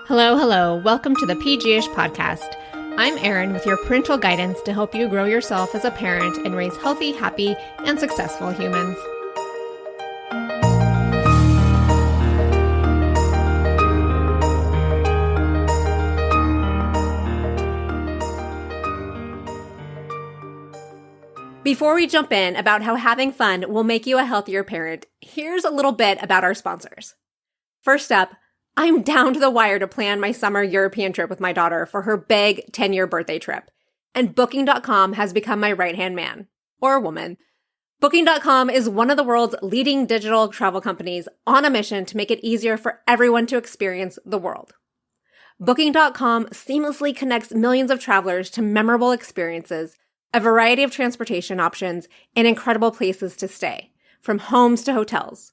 Hello, hello. Welcome to the PG-ish podcast. I'm Erin with your parental guidance to help you grow yourself as a parent and raise healthy, happy, and successful humans. Before we jump in about how having fun will make you a healthier parent, here's a little bit about our sponsors. First up, I'm down to the wire to plan my summer European trip with my daughter for her big 10-year birthday trip. And Booking.com has become my right-hand man, or woman. Booking.com is one of the world's leading digital travel companies on a mission to make it easier for everyone to experience the world. Booking.com seamlessly connects millions of travelers to memorable experiences, a variety of transportation options, and incredible places to stay, from homes to hotels.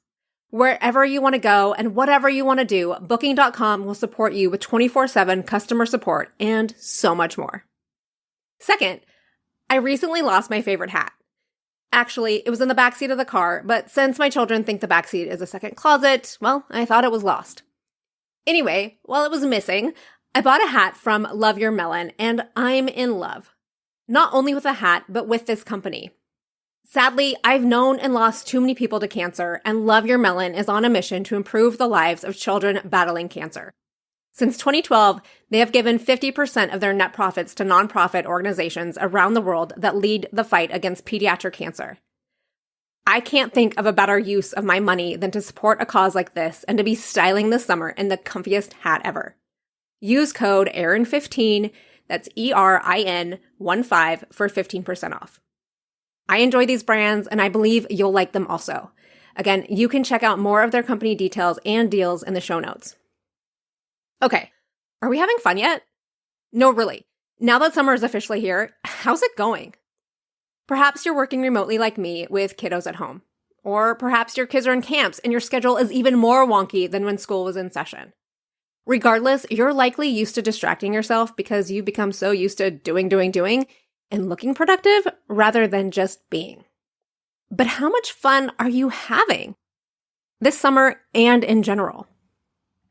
Wherever you want to go and whatever you want to do, Booking.com will support you with 24/7 customer support and so much more. Second, I recently lost my favorite hat. Actually, it was in the backseat of the car, but since my children think the backseat is a second closet, well, I thought it was lost. Anyway, while it was missing, I bought a hat from Love Your Melon, and I'm in love. Not only with the hat, but with this company. Sadly, I've known and lost too many people to cancer, and Love Your Melon is on a mission to improve the lives of children battling cancer. Since 2012, they have given 50% of their net profits to nonprofit organizations around the world that lead the fight against pediatric cancer. I can't think of a better use of my money than to support a cause like this and to be styling this summer in the comfiest hat ever. Use code ERIN15, that's ERIN15 for 15% off. I enjoy these brands, and I believe you'll like them also. Again, you can check out more of their company details and deals in the show notes. Okay, are we having fun yet? No, really. Now that summer is officially here, how's it going? Perhaps you're working remotely like me with kiddos at home. Or perhaps your kids are in camps and your schedule is even more wonky than when school was in session. Regardless, you're likely used to distracting yourself because you've become so used to doing, and looking productive rather than just being. But how much fun are you having this summer and in general?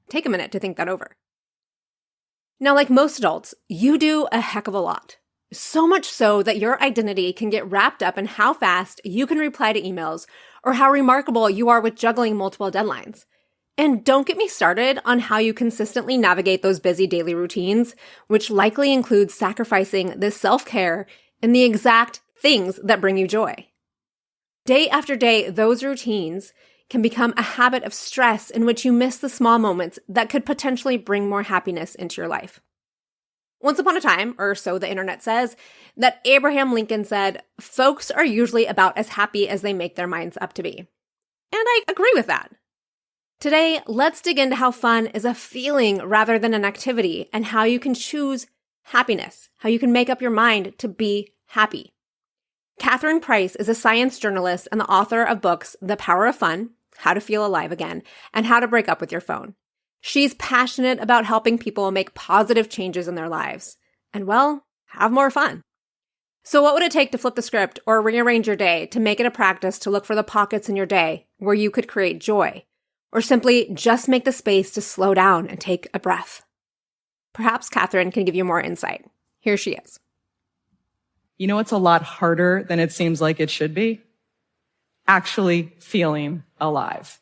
Take a minute to think that over. Now, like most adults, you do a heck of a lot. So much so that your identity can get wrapped up in how fast you can reply to emails or how remarkable you are with juggling multiple deadlines. And don't get me started on how you consistently navigate those busy daily routines, which likely includes sacrificing this self-care and the exact things that bring you joy. Day after day, those routines can become a habit of stress in which you miss the small moments that could potentially bring more happiness into your life. Once upon a time, or so the internet says, that Abraham Lincoln said, "Folks are usually about as happy as they make their minds up to be." And I agree with that. Today, let's dig into how fun is a feeling rather than an activity, and how you can choose happiness, how you can make up your mind to be happy. Catherine Price is a science journalist and the author of books The Power of Fun, How to Feel Alive Again, and How to Break Up with Your Phone. She's passionate about helping people make positive changes in their lives and, well, have more fun. So what would it take to flip the script or rearrange your day to make it a practice to look for the pockets in your day where you could create joy? Or simply just make the space to slow down and take a breath? Perhaps Catherine can give you more insight. Here she is. You know what's a lot harder than it seems like it should be? Actually feeling alive.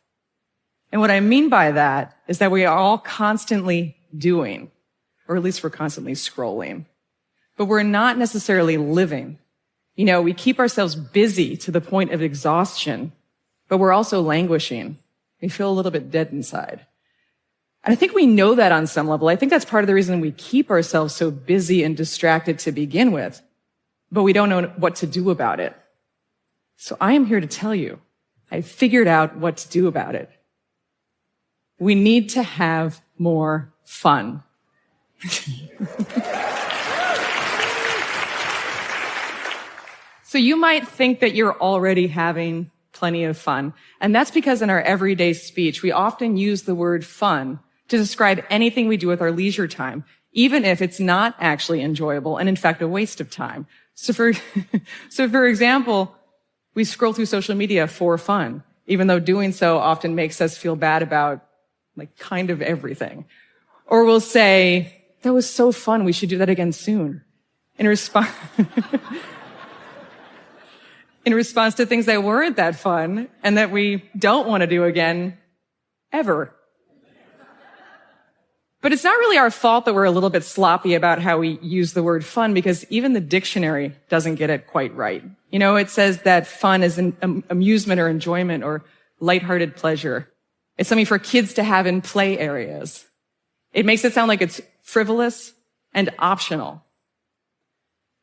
And what I mean by that is that we are all constantly doing, or at least we're constantly scrolling, but we're not necessarily living. You know, we keep ourselves busy to the point of exhaustion, but we're also languishing. We feel a little bit dead inside. And I think we know that on some level. I think that's part of the reason we keep ourselves so busy and distracted to begin with, but we don't know what to do about it. So I am here to tell you, I figured out what to do about it. We need to have more fun. So you might think that you're already having plenty of fun. And that's because in our everyday speech, we often use the word fun to describe anything we do with our leisure time, even if it's not actually enjoyable and in fact a waste of time. So for example, we scroll through social media for fun, even though doing so often makes us feel bad about kind of everything. Or we'll say, that was so fun, we should do that again soon. In response, in response to things that weren't that fun and that we don't want to do again ever. But it's not really our fault that we're a little bit sloppy about how we use the word fun, because even the dictionary doesn't get it quite right. You know, it says that fun is an amusement or enjoyment or lighthearted pleasure. It's something for kids to have in play areas. It makes it sound like it's frivolous and optional.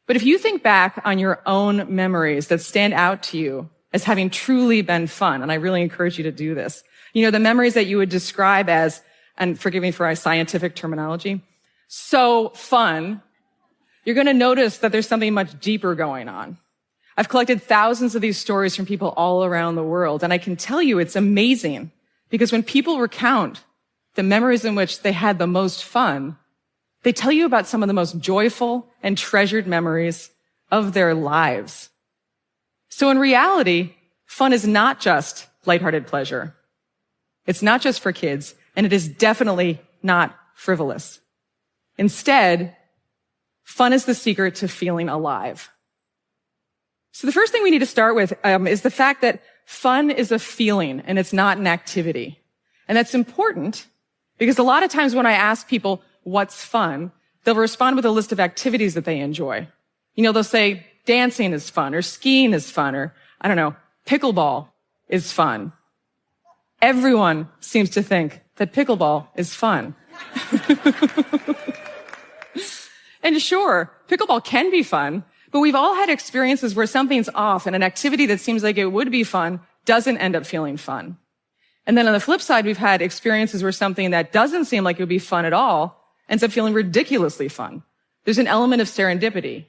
But if you think back on your own memories that stand out to you as having truly been fun, and I really encourage you to do this, you know, the memories that you would describe as, and forgive me for our scientific terminology, so fun, you're going to notice that there's something much deeper going on. I've collected thousands of these stories from people all around the world, and I can tell you it's amazing, because when people recount the memories in which they had the most fun, they tell you about some of the most joyful and treasured memories of their lives. So in reality, fun is not just lighthearted pleasure. It's not just for kids, and it is definitely not frivolous. Instead, fun is the secret to feeling alive. So the first thing we need to start with is the fact that fun is a feeling and it's not an activity. And that's important because a lot of times when I ask people what's fun, they'll respond with a list of activities that they enjoy. You know, they'll say dancing is fun or skiing is fun or, I don't know, pickleball is fun. Everyone seems to think that pickleball is fun. And sure, pickleball can be fun, but we've all had experiences where something's off and an activity that seems like it would be fun doesn't end up feeling fun. And then on the flip side, we've had experiences where something that doesn't seem like it would be fun at all ends up feeling ridiculously fun. There's an element of serendipity.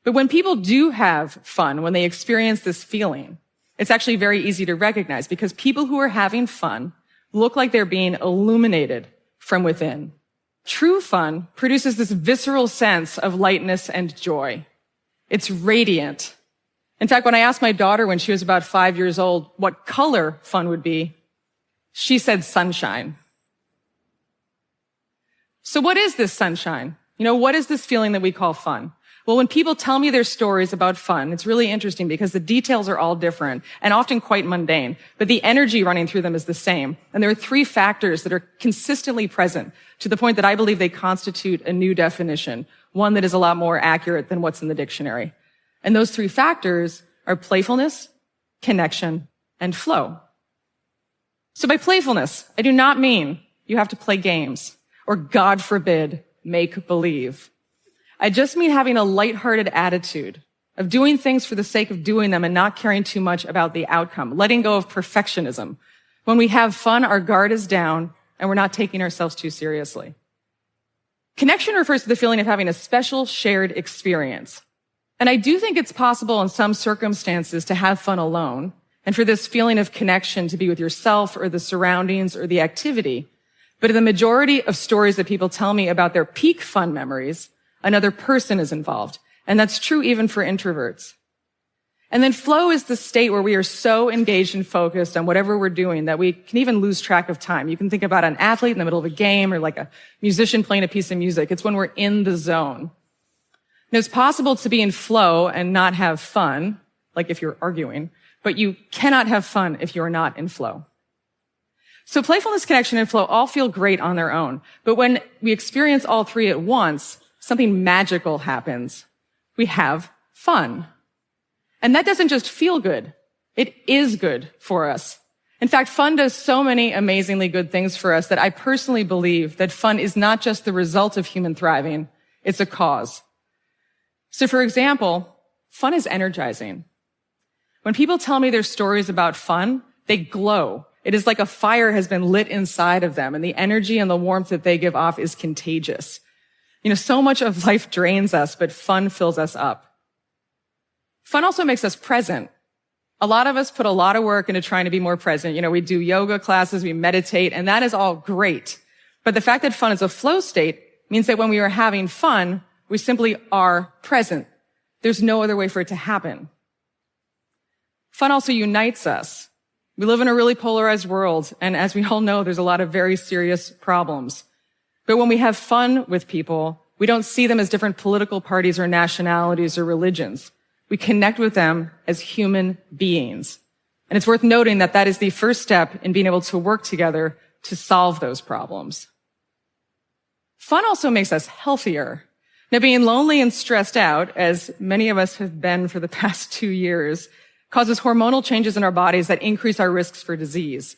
But when people do have fun, when they experience this feeling, it's actually very easy to recognize because people who are having fun look like they're being illuminated from within. True fun produces this visceral sense of lightness and joy. It's radiant. In fact, when I asked my daughter when she was about 5 years old what color fun would be, she said sunshine. So what is this sunshine? You know, what is this feeling that we call fun? Well, when people tell me their stories about fun, it's really interesting because the details are all different and often quite mundane, but the energy running through them is the same. And there are three factors that are consistently present to the point that I believe they constitute a new definition, one that is a lot more accurate than what's in the dictionary. And those three factors are playfulness, connection, and flow. So by playfulness, I do not mean you have to play games or, God forbid, make believe. I just mean having a lighthearted attitude of doing things for the sake of doing them and not caring too much about the outcome, letting go of perfectionism. When we have fun, our guard is down and we're not taking ourselves too seriously. Connection refers to the feeling of having a special shared experience. And I do think it's possible in some circumstances to have fun alone and for this feeling of connection to be with yourself or the surroundings or the activity. But in the majority of stories that people tell me about their peak fun memories, another person is involved. And that's true even for introverts. And then flow is the state where we are so engaged and focused on whatever we're doing that we can even lose track of time. You can think about an athlete in the middle of a game or like a musician playing a piece of music. It's when we're in the zone. And it's possible to be in flow and not have fun, like if you're arguing, but you cannot have fun if you're not in flow. So playfulness, connection, and flow all feel great on their own. But when we experience all three at once, something magical happens. We have fun. And that doesn't just feel good. It is good for us. In fact, fun does so many amazingly good things for us that I personally believe that fun is not just the result of human thriving, it's a cause. So for example, fun is energizing. When people tell me their stories about fun, they glow. It is like a fire has been lit inside of them, and the energy and the warmth that they give off is contagious. You know, so much of life drains us, but fun fills us up. Fun also makes us present. A lot of us put a lot of work into trying to be more present. You know, we do yoga classes, we meditate, and that is all great. But the fact that fun is a flow state means that when we are having fun, we simply are present. There's no other way for it to happen. Fun also unites us. We live in a really polarized world, and as we all know, there's a lot of very serious problems. But when we have fun with people, we don't see them as different political parties or nationalities or religions. We connect with them as human beings. And it's worth noting that that is the first step in being able to work together to solve those problems. Fun also makes us healthier. Now, being lonely and stressed out, as many of us have been for the past 2 years, causes hormonal changes in our bodies that increase our risks for disease.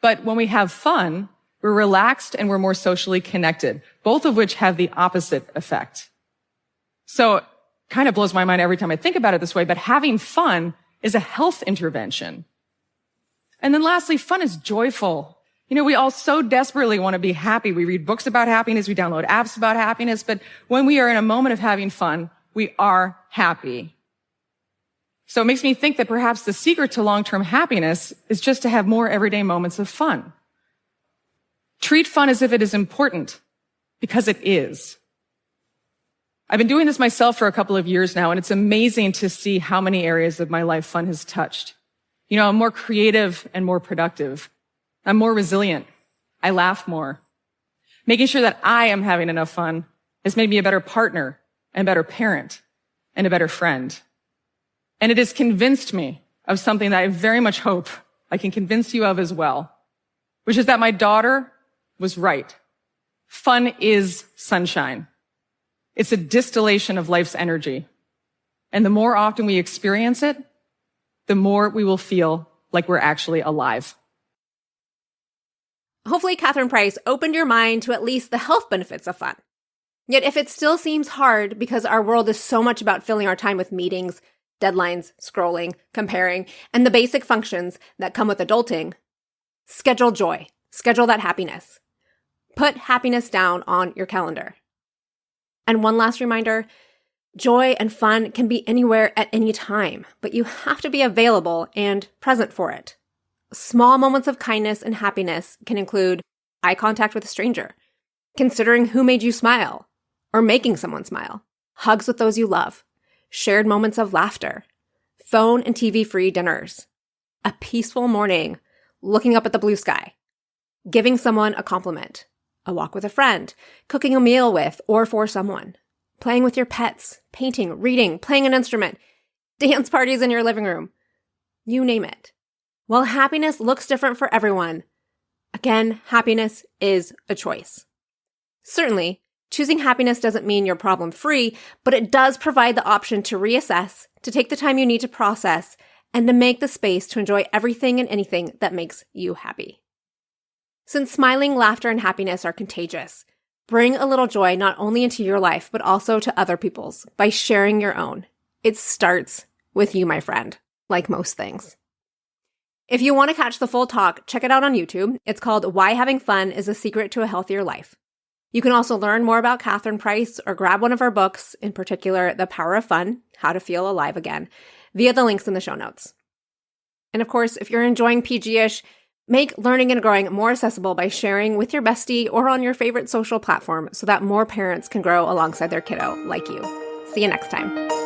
But when we have fun, we're relaxed and we're more socially connected, both of which have the opposite effect. So it kind of blows my mind every time I think about it this way, but having fun is a health intervention. And then lastly, fun is joyful. You know, we all so desperately want to be happy. We read books about happiness. We download apps about happiness. But when we are in a moment of having fun, we are happy. So it makes me think that perhaps the secret to long-term happiness is just to have more everyday moments of fun. Treat fun as if it is important, because it is. I've been doing this myself for a couple of years now, and it's amazing to see how many areas of my life fun has touched. You know, I'm more creative and more productive. I'm more resilient. I laugh more. Making sure that I am having enough fun has made me a better partner and a better parent and a better friend. And it has convinced me of something that I very much hope I can convince you of as well, which is that my daughter was right. Fun is sunshine. It's a distillation of life's energy. And the more often we experience it, the more we will feel like we're actually alive. Hopefully, Catherine Price opened your mind to at least the health benefits of fun. Yet if it still seems hard because our world is so much about filling our time with meetings, deadlines, scrolling, comparing, and the basic functions that come with adulting, schedule joy. Schedule that happiness. Put happiness down on your calendar. And one last reminder, joy and fun can be anywhere at any time, but you have to be available and present for it. Small moments of kindness and happiness can include eye contact with a stranger, considering who made you smile, or making someone smile, hugs with those you love, shared moments of laughter, phone and TV-free dinners, a peaceful morning, looking up at the blue sky, giving someone a compliment, a walk with a friend, cooking a meal with or for someone, playing with your pets, painting, reading, playing an instrument, dance parties in your living room, you name it. While happiness looks different for everyone, again, happiness is a choice. Certainly, choosing happiness doesn't mean you're problem-free, but it does provide the option to reassess, to take the time you need to process, and to make the space to enjoy everything and anything that makes you happy. Since smiling, laughter, and happiness are contagious, bring a little joy not only into your life, but also to other people's by sharing your own. It starts with you, my friend, like most things. If you want to catch the full talk, check it out on YouTube. It's called Why Having Fun is a Secret to a Healthier Life. You can also learn more about Catherine Price or grab one of her books, in particular, The Power of Fun, How to Feel Alive Again, via the links in the show notes. And of course, if you're enjoying PG-ish, make learning and growing more accessible by sharing with your bestie or on your favorite social platform so that more parents can grow alongside their kiddo like you. See you next time.